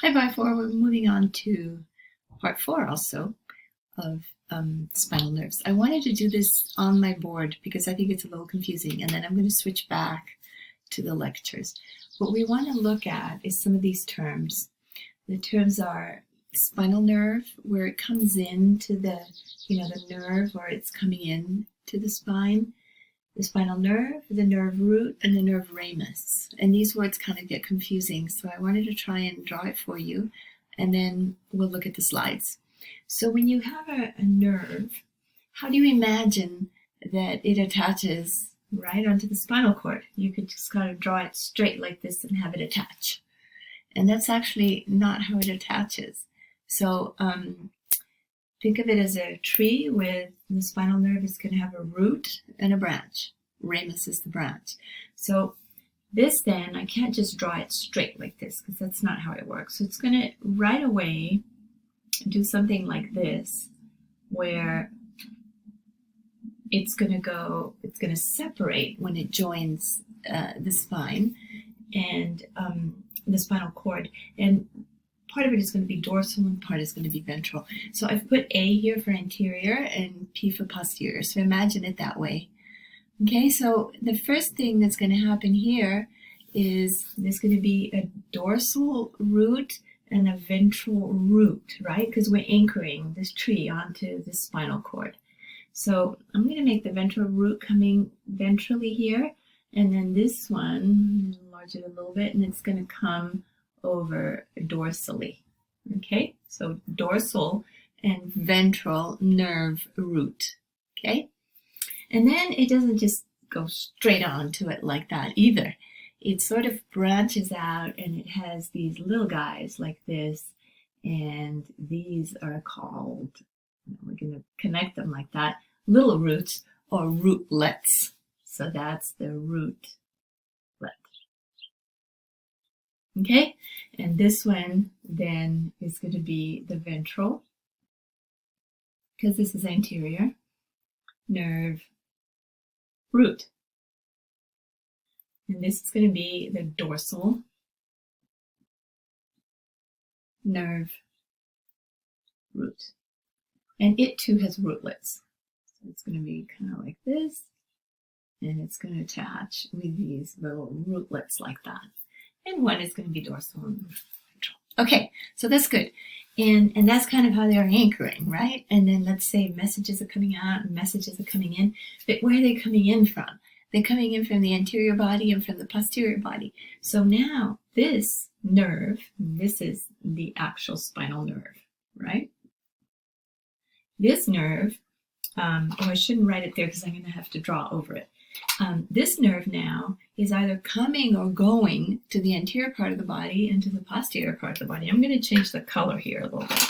Hi, by 4. We're moving on to part 4 also of spinal nerves. I wanted to do this on my board because I think it's a little confusing, and then I'm going to switch back to the lectures. What we want to look at is some of these terms. The terms are spinal nerve, where it comes into the nerve, or it's coming in to the spine. The spinal nerve, the nerve root, and the nerve ramus. And these words kind of get confusing, so I wanted to try and draw it for you, and then we'll look at the slides. So when you have a nerve, how do you imagine that it attaches right onto the spinal cord? You could just kind of draw it straight like this and have it attach. And that's actually not how it attaches. So think of it as a tree with the spinal nerve is going to have a root and a branch. Ramus is the branch. So this then, I can't just draw it straight like this because that's not how it works. So it's going to right away do something like this, where it's going to separate when it joins the spine and the spinal cord. And part of it is going to be dorsal and part is going to be ventral. So I've put A here for anterior and P for posterior. So imagine it that way. Okay, so the first thing that's going to happen here is there's going to be a dorsal root and a ventral root, right? Because we're anchoring this tree onto the spinal cord. So I'm going to make the ventral root coming ventrally here, and then this one, enlarge it a little bit, and it's going to come over dorsally. Okay, so dorsal and ventral nerve root. Okay, and then it doesn't just go straight on to it like that either. It sort of branches out, and it has these little guys like this, and these are called, we're going to connect them like that, little roots or rootlets. So that's the rootlet. Okay, and this one then is going to be the ventral, because this is anterior, nerve root. And this is going to be the dorsal nerve root. And it too has rootlets. So it's going to be kind of like this, and it's going to attach with these little rootlets like that. And one is going to be dorsal and ventral. Okay, so that's good. And that's kind of how they're anchoring, right? And then let's say messages are coming out and messages are coming in. But where are they coming in from? They're coming in from the anterior body and from the posterior body. So now this nerve, this is the actual spinal nerve, right? This nerve, I shouldn't write it there because I'm going to have to draw over it. This nerve now is either coming or going to the anterior part of the body and to the posterior part of the body. I'm going to change the color here a little bit.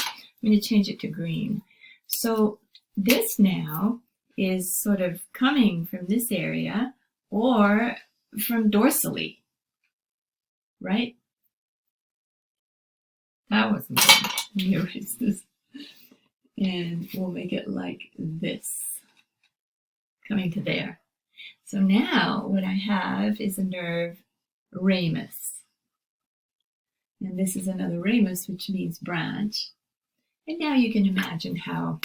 I'm going to change it to green. So this now is sort of coming from this area or from dorsally, right? That wasn't good. Let me erase this. And we'll make it like this, coming to there. So now what I have is a nerve ramus. And this is another ramus, which means branch. And now you can imagine how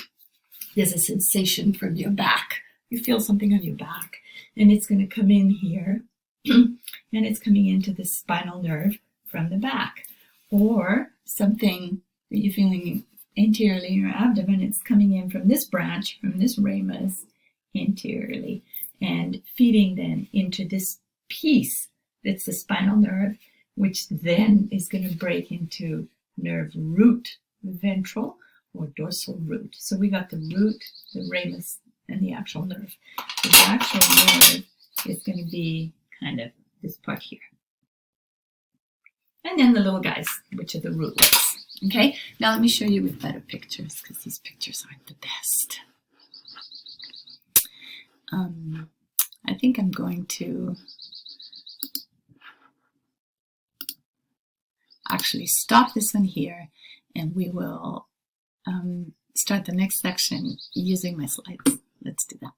there's a sensation from your back. You feel something on your back, and it's going to come in here, and it's coming into the spinal nerve from the back. Or something that you're feeling anteriorly in your abdomen, it's coming in from this branch, from this ramus, anteriorly, and feeding then into this piece that's the spinal nerve, which then is going to break into nerve root, ventral, or dorsal root. So we got the root, the ramus, and the actual nerve. So the actual nerve is going to be kind of this part here. And then the little guys, which are the rootlets. Okay, now let me show you with better pictures, because these pictures aren't the best. I think I'm going to actually stop this one here, and we will start the next section using my slides. Let's do that.